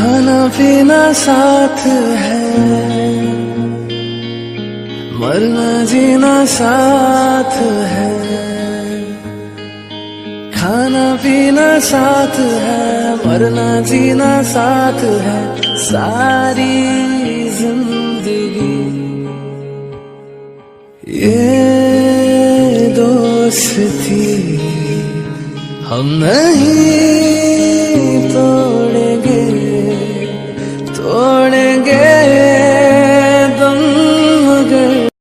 खाना पीना साथ है, मरना जीना साथ है। खाना पीना साथ है, मरना जीना साथ है। सारी जिंदगी ये दोस्ती हम नहीं